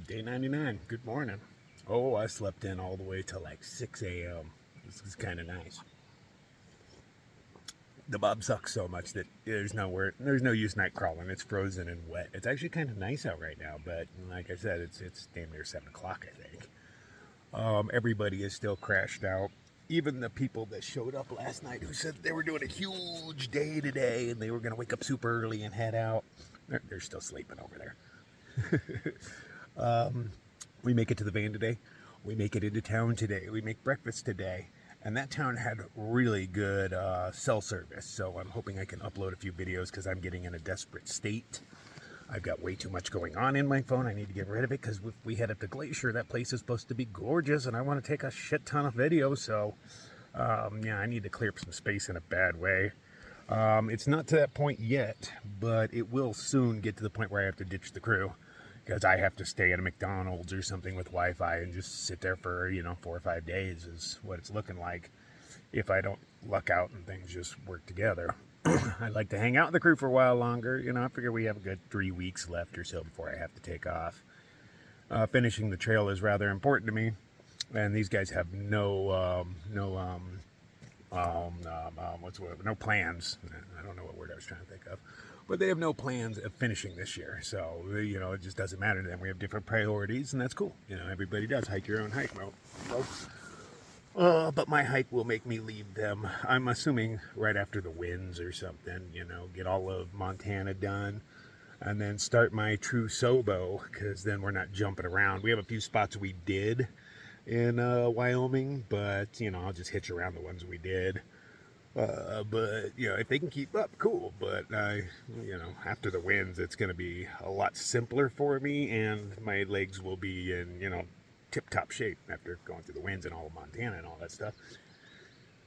Day 99. Good morning. Oh, I slept in all the way till like 6 a.m. This is kind of nice. The bob sucks so much that there's no use night crawling. It's frozen and wet. It's actually kind of nice out right now, but like I said, it's damn near 7 o'clock, I think. Everybody is still crashed out. Even the people that showed up last night who said they were doing a huge day today and they were going to wake up super early and head out, they're still sleeping over there. We make it to the van today. We make it into town today. We make breakfast today. And that town had really good cell service. So I'm hoping I can upload a few videos because I'm getting in a desperate state. I've got way too much going on in my phone. I need to get rid of it because if we head up to Glacier, that place is supposed to be gorgeous and I want to take a shit ton of videos. So yeah, I need to clear up some space in a bad way. It's not to that point yet, but it will soon get to the point where I have to ditch the crew. Because I have to stay at a McDonald's or something with Wi-Fi and just sit there for, 4 or 5 days is what it's looking like if I don't luck out and things just work together. I'd like to hang out with the crew for a while longer. I figure we have a good 3 weeks left or so before I have to take off. Finishing the trail is rather important to me, and these guys have no plans. I don't know what word I was trying to think of. But they have no plans of finishing this year. So, it just doesn't matter to them. We have different priorities, and that's cool. Everybody does. Hike your own hike, bro. But my hike will make me leave them, I'm assuming, right after the winds or something. Get all of Montana done. And then start my true Sobo, because then we're not jumping around. We have a few spots we did in Wyoming, but, I'll just hitch around the ones we did. But if they can keep up, cool. But after the winds, it's going to be a lot simpler for me, and my legs will be in tip-top shape after going through the winds and all of Montana and all that stuff.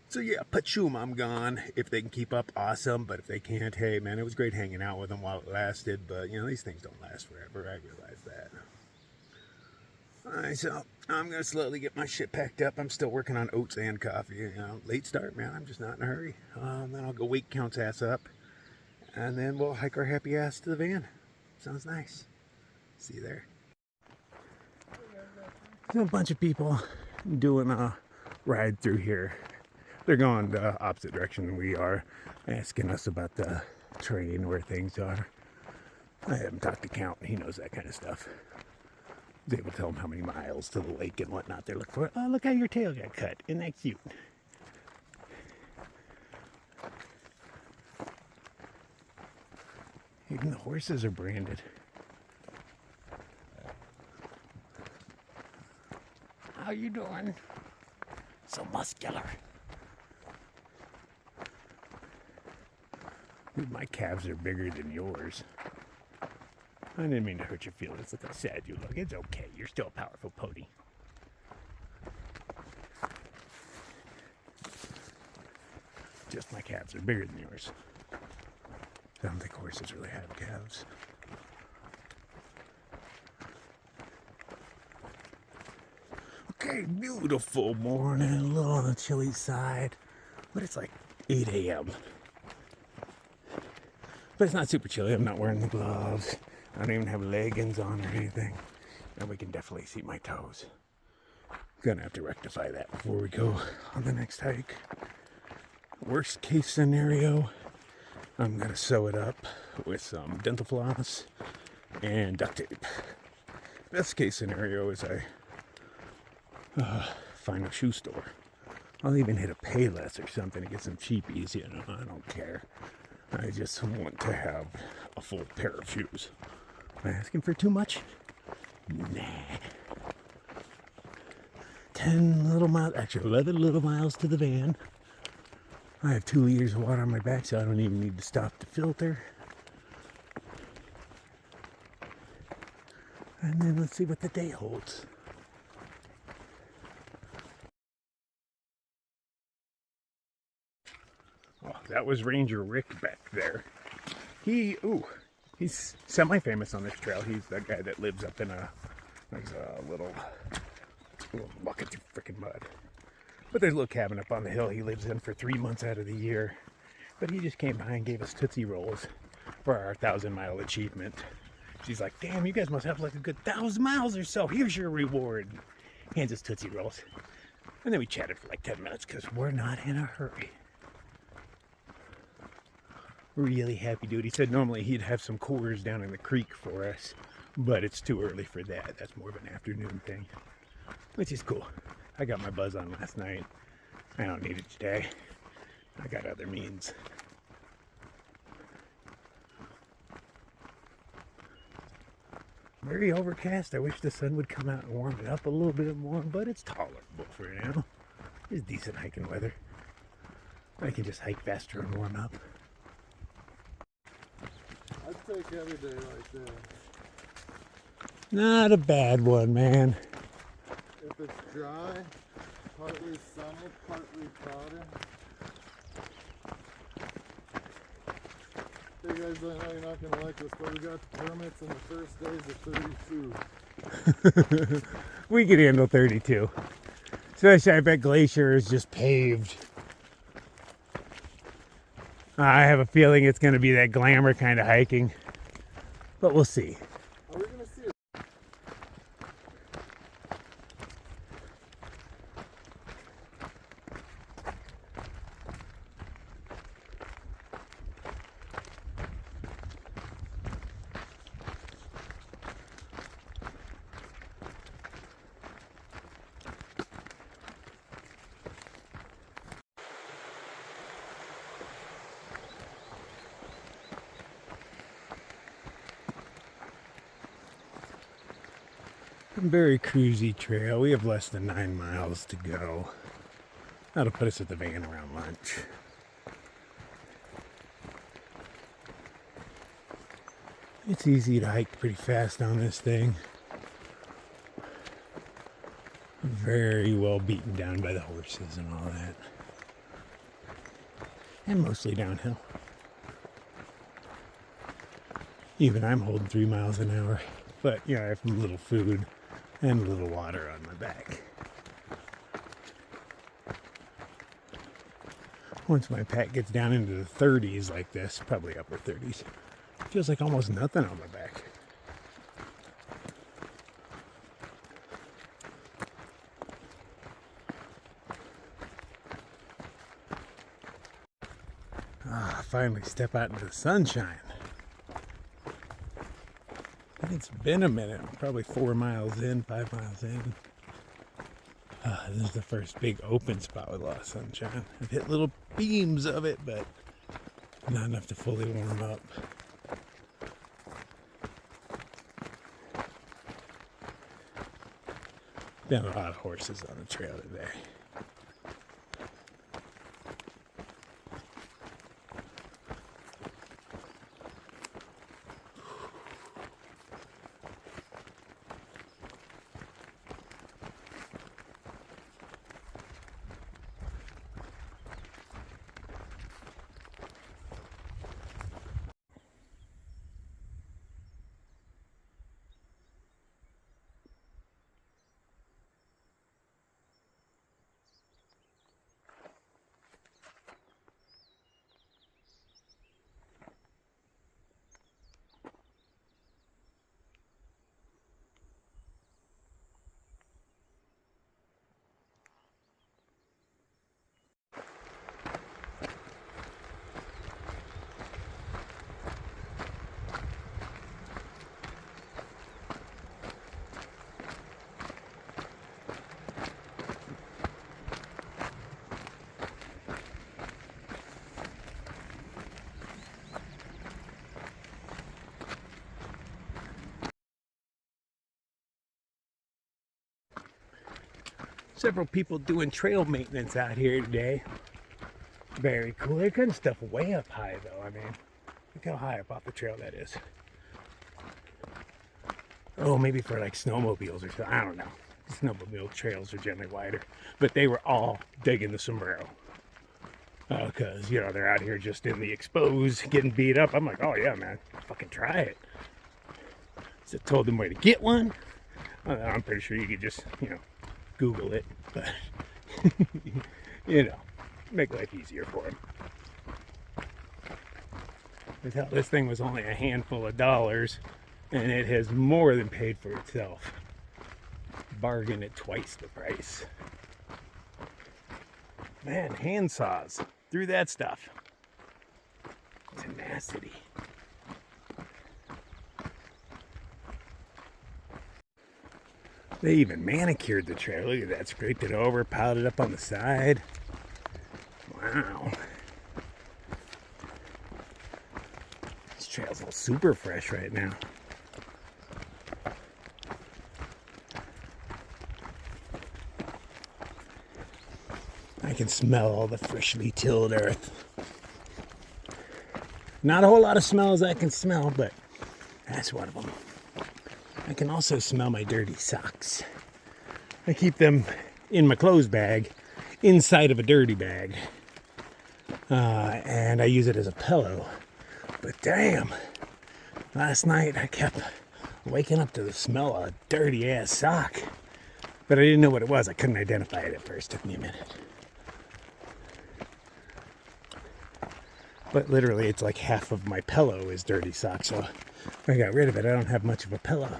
So yeah, pachoom, I'm gone. If they can keep up, awesome. But if they can't, hey man, it was great hanging out with them while it lasted. But these things don't last forever. I realize that. Alright, so I'm going to slowly get my shit packed up. I'm still working on oats and coffee. Late start, man. I'm just not in a hurry. Then I'll go weight count's ass up. And then we'll hike our happy ass to the van. Sounds nice. See you there. There's a bunch of people doing a ride through here. They're going the opposite direction than we are. Asking us about the terrain, where things are. I haven't talked to Count. He knows that kind of stuff. I was able to tell them how many miles to the lake and whatnot they're looking for. Oh, look how your tail got cut. Isn't that cute? Even the horses are branded. How you doing? So muscular. Dude, my calves are bigger than yours. I didn't mean to hurt your feelings. Look how sad you look. It's okay. You're still a powerful pony. Just my calves are bigger than yours. I don't think horses really have calves. Okay, beautiful morning. A little on the chilly side. But it's like 8 a.m. But it's not super chilly. I'm not wearing the gloves. I don't even have leggings on or anything. And we can definitely see my toes. Gonna have to rectify that before we go on the next hike. Worst case scenario, I'm gonna sew it up with some dental floss and duct tape. Best case scenario is I find a shoe store. I'll even hit a Payless or something to get some cheapies, I don't care. I just want to have a full pair of shoes. Am I asking for too much? Nah. 10 little miles, actually 11 little miles to the van. I have 2 liters of water on my back, so I don't even need to stop to filter. And then let's see what the day holds. Oh, that was Ranger Rick back there. He's semi-famous on this trail. He's that guy that lives up in there's a little bucket of freaking mud. But there's a little cabin up on the hill he lives in for 3 months out of the year. But he just came by and gave us Tootsie Rolls for our 1,000-mile achievement. She's like, damn, you guys must have like a good 1,000 miles or so. Here's your reward. Hands us Tootsie Rolls. And then we chatted for like 10 minutes because we're not in a hurry. Really happy dude. He said normally he'd have some Coors down in the creek for us, but it's too early for that. That's more of an afternoon thing, which is cool. I got my buzz on last night. I don't need it today. I got other means. Very overcast. I wish the sun would come out and warm it up a little bit more, but it's tolerable for now. It's decent hiking weather. I can just hike faster and warm up. I'd take every day like this. Not a bad one, man. If it's dry, partly sunny, partly cloudy. Hey guys, I know you're not going to like this, but we got permits and the first days of 32. We could handle 32. Especially I bet Glacier is just paved. I have a feeling it's going to be that glamour kind of hiking. But we'll see. Are we going to see it? Very cruisy trail. We have less than 9 miles to go. That'll put us at the van around lunch. It's easy to hike pretty fast on this thing. Very well beaten down by the horses and all that. And mostly downhill. Even I'm holding 3 miles an hour. But, you know, I have a little food and a little water on my back. Once my pack gets down into the 30s like this, probably upper 30s, it feels like almost nothing on my back. Finally step out into the sunshine. It's been a minute, probably 4 miles in, 5 miles in. This is the first big open spot with a lot of sunshine. I've hit little beams of it, but not enough to fully warm up. Been a lot of horses on the trail today. Several people doing trail maintenance out here today. Very cool. They're cutting stuff way up high though. I mean, look how high up off the trail that is. Oh, maybe for like snowmobiles or something. I don't know. Snowmobile trails are generally wider. But they were all digging the sombrero. Because, you know, they're out here just in the exposed, getting beat up. I'm like, oh yeah, man, fucking try it. So I told them where to get one. I'm pretty sure you could just, you know, Google it, but you know, make life easier for him. This thing was only a handful of dollars. And it has more than paid for itself. Bargain at twice the price. Man, hand saws through that stuff. Tenacity. They even manicured the trail. Look at that. Scraped it over, piled it up on the side. Wow. This trail's all super fresh right now. I can smell all the freshly tilled earth. Not a whole lot of smells I can smell, but that's one of them. I can also smell my dirty socks. I keep them in my clothes bag, inside of a dirty bag. And I use it as a pillow. But damn, last night I kept waking up to the smell of a dirty ass sock. But I didn't know what it was. I couldn't identify it at first. It took me a minute. But literally, it's like half of my pillow is dirty socks. So if I got rid of it, I don't have much of a pillow.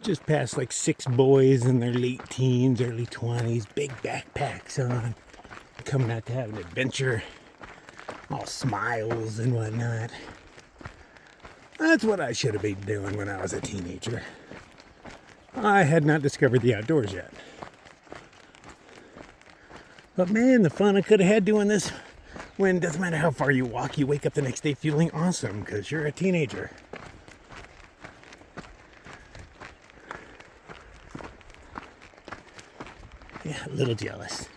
Just passed like 6 boys in their late teens, early 20s, big backpacks on, coming out to have an adventure, all smiles and whatnot. That's what I should have been doing when I was a teenager. I had not discovered the outdoors yet. But man, the fun I could have had doing this, when it doesn't matter how far you walk, you wake up the next day feeling awesome because you're a teenager. Yeah, a little jealous.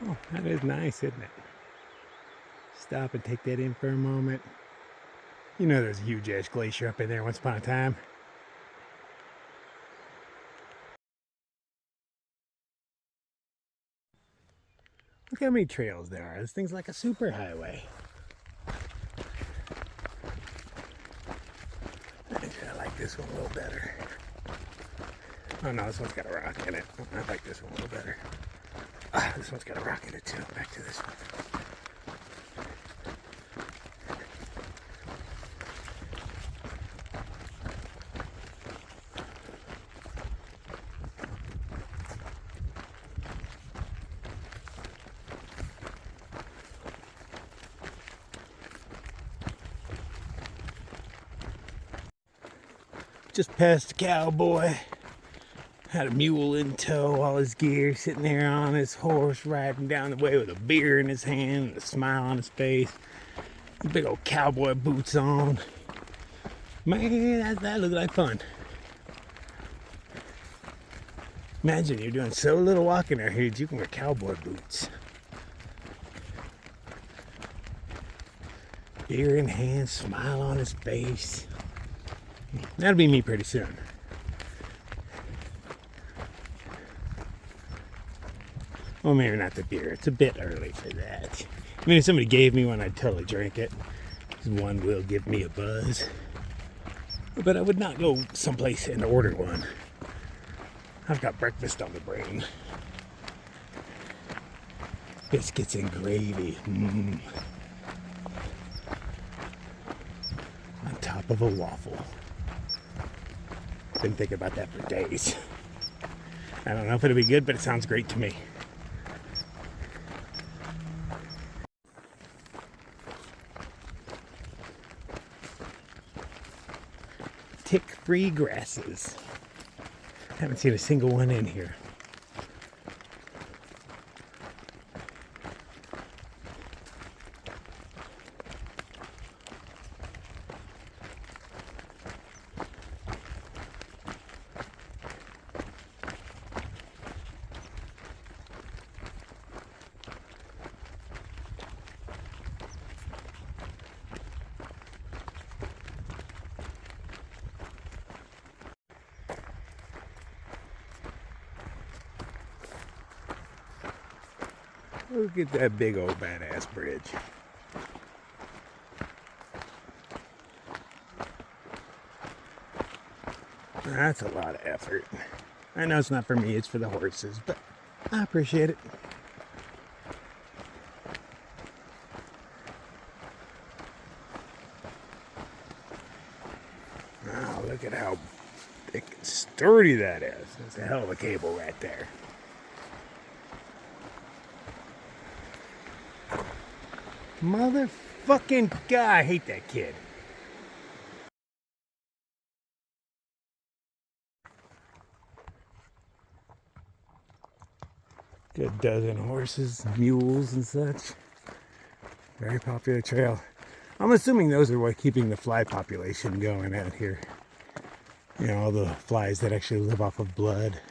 Oh, that is nice, isn't it? Stop and take that in for a moment. You know there's a huge ash glacier up in there once upon a time. Look how many trails there are. This thing's like a super highway. Actually, I like this one a little better. Oh no, this one's got a rock in it. I like this one a little better. This one's got a rock in it too. Back to this one. Just past the cowboy. Had a mule in tow, all his gear, sitting there on his horse, riding down the way with a beer in his hand and a smile on his face. Big old cowboy boots on. Man, that looked like fun. Imagine you're doing so little walking out here that you can wear cowboy boots. Beer in hand, smile on his face. That'll be me pretty soon. Well, maybe not the beer. It's a bit early for that. I mean, if somebody gave me one, I'd totally drink it. One will give me a buzz. But I would not go someplace and order one. I've got breakfast on the brain. Biscuits and gravy. On top of a waffle. Been thinking about that for days. I don't know if it'll be good, but it sounds great to me. Tick-free grasses. Haven't seen a single one in here. Look at that big old badass bridge. That's a lot of effort. I know it's not for me, it's for the horses, but I appreciate it. Wow, look at how thick and sturdy that is. That's a hell of a cable right there. Motherfucking guy, I hate that kid. Good dozen horses, mules, and such. Very popular trail. I'm assuming those are what keeping the fly population going out here. You know, all the flies that actually live off of blood.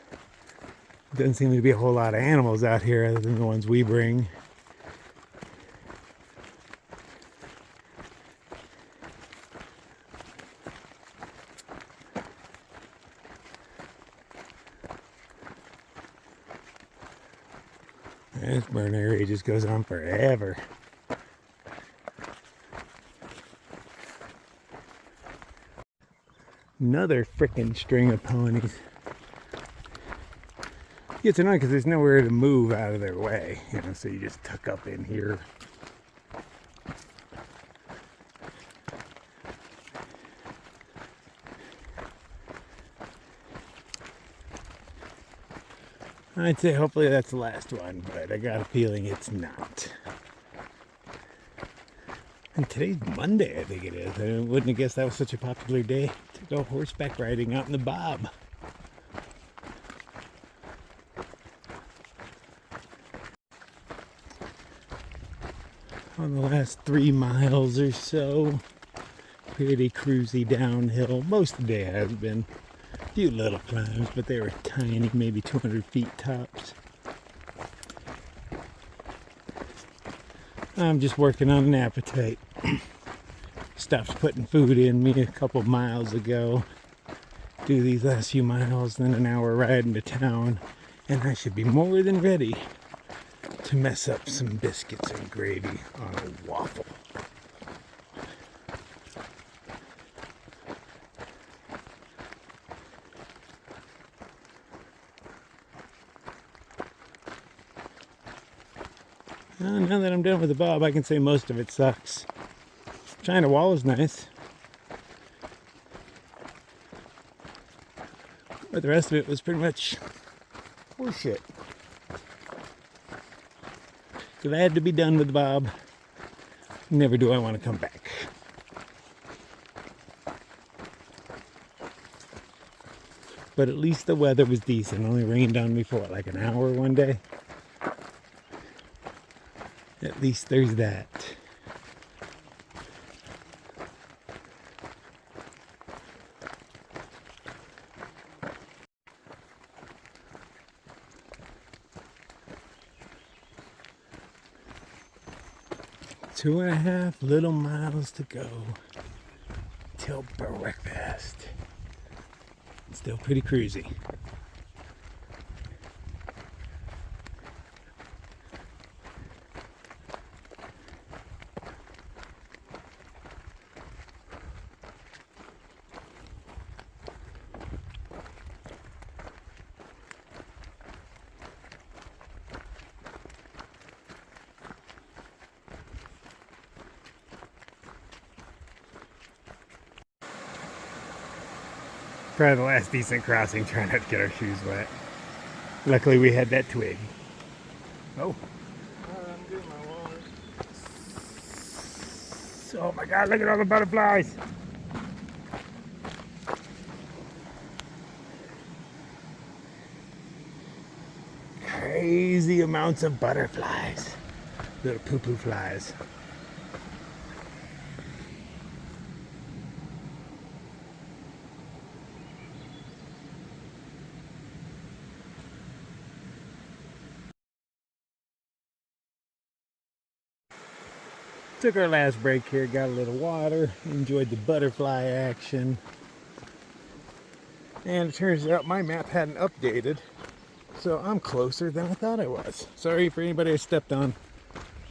Doesn't seem to be a whole lot of animals out here other than the ones we bring. This burn area just goes on forever. Another freaking string of ponies. It's annoying because there's nowhere to move out of their way, you know, so you just tuck up in here. I'd say hopefully that's the last one, but I got a feeling it's not. And today's Monday, I think it is. I wouldn't have guessed that was such a popular day to go horseback riding out in the Bob. On the last 3 miles or so, pretty cruisy downhill. Most of the day has been. A few little climbs, but they were tiny, maybe 200 feet tops. I'm just working on an appetite. Stopped putting food in me a couple miles ago. Do these last few miles, then an hour ride into town, and I should be more than ready to mess up some biscuits and gravy on a waffle. Well, now that I'm done with the Bob, I can say most of it sucks. China Wall is nice, but the rest of it was pretty much horseshit. Glad to be done with the Bob. Never do I want to come back. But at least the weather was decent. It only rained on me for what, like an hour one day? At least there's that. Two and a half little miles to go till breakfast. Still pretty cruisy. Probably the last decent crossing, trying not to get our shoes wet. Luckily we had that twig. Oh. I'm getting my water. Oh my god, look at all the butterflies. Crazy amounts of butterflies. Little poo-poo flies. Took our last break here, got a little water, enjoyed the butterfly action. And it turns out my map hadn't updated, so I'm closer than I thought I was. Sorry for anybody I stepped on,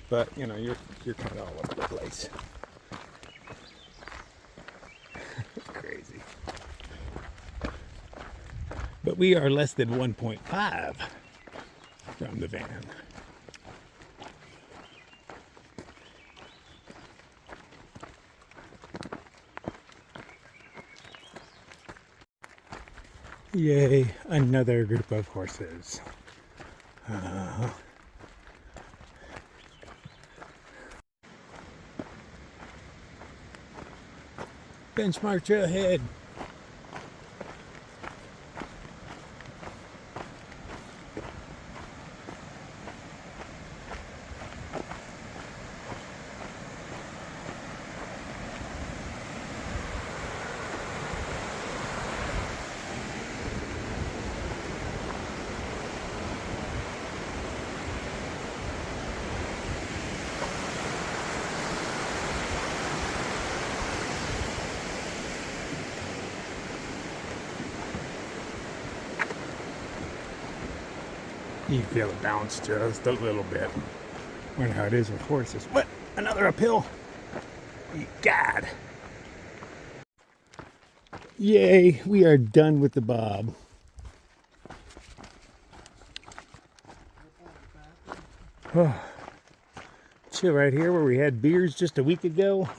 but you know, you're kind of all over the place. It's crazy. But we are less than 1.5 from the van. Yay, another group of horses. Benchmark trailhead. You feel it bounce just a little bit. Wonder how it is with horses. What? Another uphill? God. Yay, we are done with the bob. Oh, chill right here where we had beers just a week ago.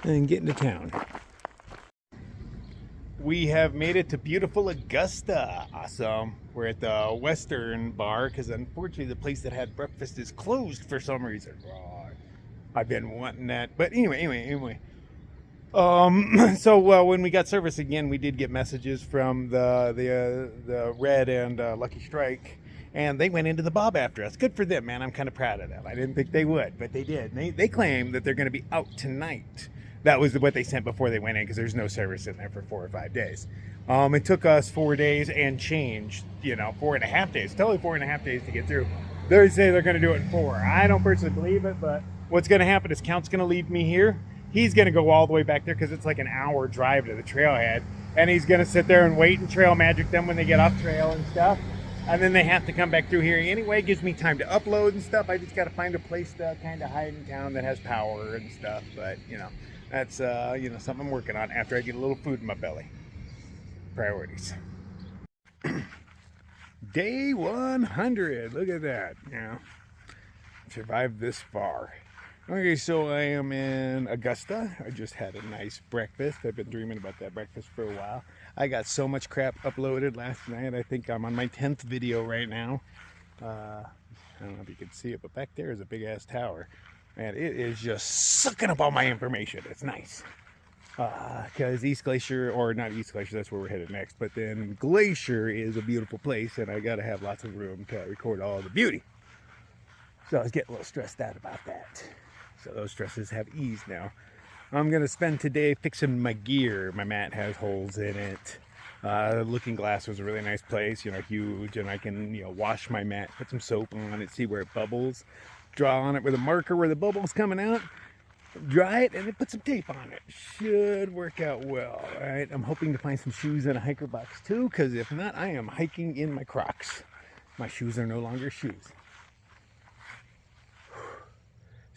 And get into town. We have made it to beautiful Augusta. Awesome. We're at the Western bar because unfortunately the place that had breakfast is closed for some reason. Oh, I've been wanting that. But anyway. So when we got service again, we did get messages from the Red and Lucky Strike, and they went into the Bob after us. Good for them, man. I'm kind of proud of them. I didn't think they would, but they did. They claim that they're going to be out tonight. That was what they sent before they went in because there's no service in there for 4 or 5 days. It took us 4 days and change, 4.5 days, totally 4.5 days to get through. They say they're going to do it in 4. I don't personally believe it, but what's going to happen is Count's going to leave me here. He's going to go all the way back there because it's like an hour drive to the trailhead. And he's going to sit there and wait and trail magic them when they get off trail and stuff. And then they have to come back through here anyway. It gives me time to upload and stuff. I just got to find a place to kind of hide in town that has power and stuff. But, that's, something I'm working on after I get a little food in my belly. Priorities. Day 100. Look at that. Survived this far. Okay, so I am in Augusta. I just had a nice breakfast. I've been dreaming about that breakfast for a while. I got so much crap uploaded last night. I think I'm on my 10th video right now. I don't know if you can see it, but back there is a big ass tower. And it is just sucking up all my information. It's nice. Because East Glacier, or not East Glacier, that's where we're headed next. But then Glacier is a beautiful place, and I got to have lots of room to record all the beauty. So I was getting a little stressed out about that. So those stresses have eased now. I'm going to spend today fixing my gear. My mat has holes in it. Looking Glass was a really nice place, huge. And I can, wash my mat, put some soap on it, see where it bubbles. Draw on it with a marker where the bubble's coming out. Dry it and then put some tape on it. Should work out well. All right, I'm hoping to find some shoes in a hiker box too. Because if not, I am hiking in my Crocs. My shoes are no longer shoes.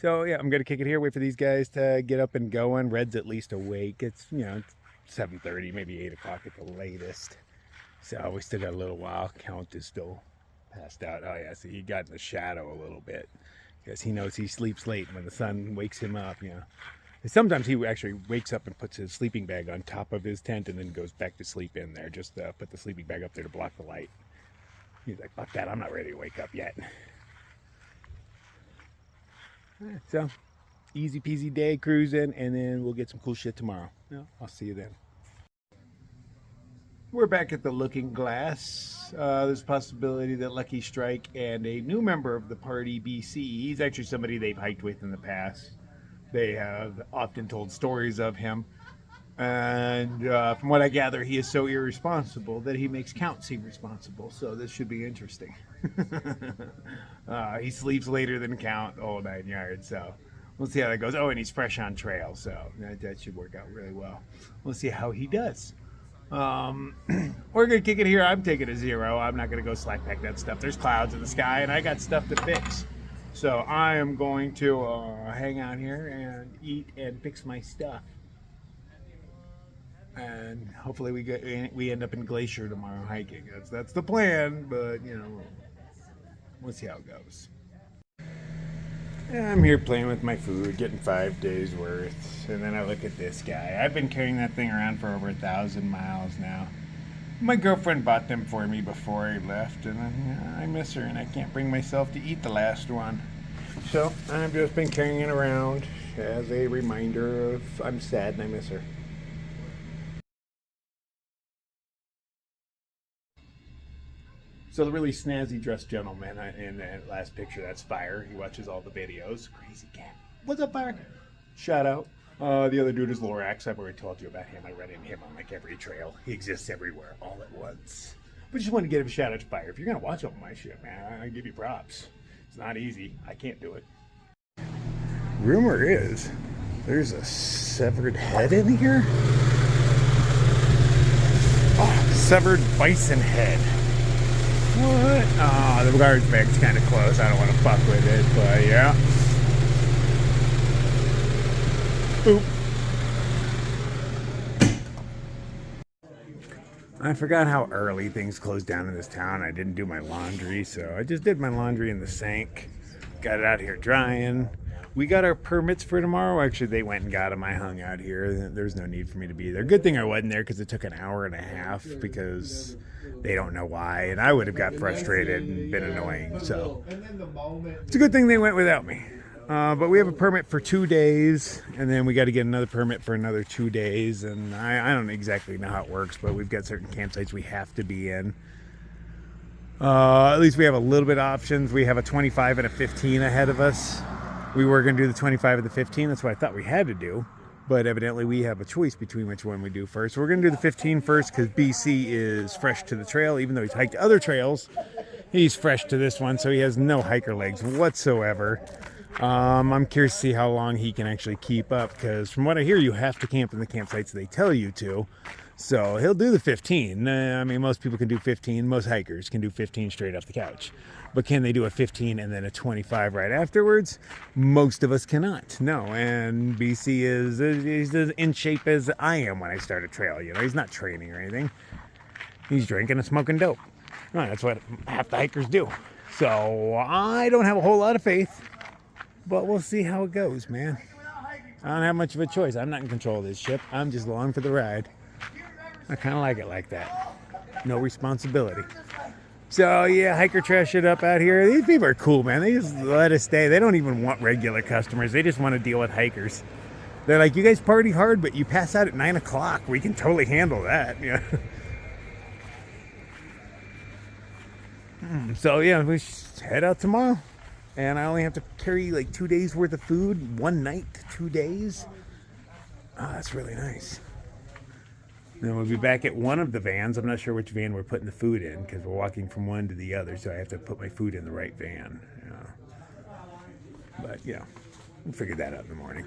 So yeah, I'm gonna kick it here. Wait for these guys to get up and going. Red's at least awake. It's 7:30, maybe 8 o'clock at the latest. So we still got a little while. Count is still passed out. Oh yeah, so he got in the shadow a little bit because he knows he sleeps late. When the sun wakes him up, Sometimes he actually wakes up and puts his sleeping bag on top of his tent and then goes back to sleep in there. Just put the sleeping bag up there to block the light. He's like, fuck that, I'm not ready to wake up yet. So, easy peasy day cruising, and then we'll get some cool shit tomorrow. I'll see you then. We're back at the Looking Glass. There's a possibility that Lucky Strike and a new member of the party, BC, he's actually somebody they've hiked with in the past. They have often told stories of him. And from what I gather, he is so irresponsible that he makes Count seem responsible. So this should be interesting. He sleeps later than Count, all 9 yards. So we'll see how that goes. Oh, and he's fresh on trail. So that should work out really well. We'll see how he does. We're gonna kick it here. I'm taking a 0. I'm not gonna go slack pack that stuff. There's clouds in the sky, and I got stuff to fix. So I am going to hang out here and eat and fix my stuff. And hopefully we end up in Glacier tomorrow hiking. That's the plan, but we'll see how it goes. I'm here playing with my food, getting 5 days worth, and then I look at this guy. I've been carrying that thing around for over 1,000 miles now. My girlfriend bought them for me before I left, and I miss her, and I can't bring myself to eat the last one. So I've just been carrying it around as a reminder of I'm sad and I miss her. So the really snazzy dressed gentleman in that last picture, that's Fire. He watches all the videos. Crazy cat. What's up, Fire? Shout out. The other dude is Lorax. I've already told you about him. I run into him on like every trail. He exists everywhere all at once. But just want to give a shout out to Fire. If you're going to watch all my shit, man, I give you props. It's not easy. I can't do it. Rumor is there's a severed head in here. Oh, severed bison head. What? Oh, the garbage bag's kind of close. I don't want to fuck with it, but yeah. Oop. I forgot how early things close down in this town. I didn't do my laundry, so I just did my laundry in the sink. Got it out here drying. We got our permits for tomorrow. Actually, they went and got them. I hung out here. There's no need for me to be there. Good thing I wasn't there because it took an hour and a half because they don't know why. And I would have got frustrated and been annoying. So it's a good thing they went without me. But we have a permit for 2 days. And then we got to get another permit for another 2 days. And I don't exactly know how it works. But we've got certain campsites we have to be in. At least we have a little bit of options. We have a 25 and a 15 ahead of us. We were going to do the 25 and the 15. That's what I thought we had to do. But evidently we have a choice between which one we do first. So we're going to do the 15 first because BC is fresh to the trail. Even though he's hiked other trails, he's fresh to this one. So he has no hiker legs whatsoever. I'm curious to see how long he can actually keep up. Because from what I hear, you have to camp in the campsites they tell you to. So he'll do the 15. I mean, most people can do 15. Most hikers can do 15 straight off the couch. But can they do a 15 and then a 25 right afterwards? Most of us cannot. No, and BC is he's as in shape as I am when I start a trail. He's not training or anything. He's drinking and smoking dope. Well, that's what half the hikers do. So I don't have a whole lot of faith, but we'll see how it goes, man. I don't have much of a choice. I'm not in control of this ship. I'm just along for the ride. I kind of like it like that. No responsibility. So, yeah, hiker trash it up out here. These people are cool, man. They just let us stay. They don't even want regular customers. They just want to deal with hikers. They're like, you guys party hard, but you pass out at 9 o'clock. We can totally handle that. Yeah. So, yeah, we head out tomorrow. And I only have to carry like 2 days worth of food. 1 night, 2 days. Oh, that's really nice. Then we'll be back at one of the vans. I'm not sure which van we're putting the food in because we're walking from one to the other, so I have to put my food in the right van. But, we'll figure that out in the morning.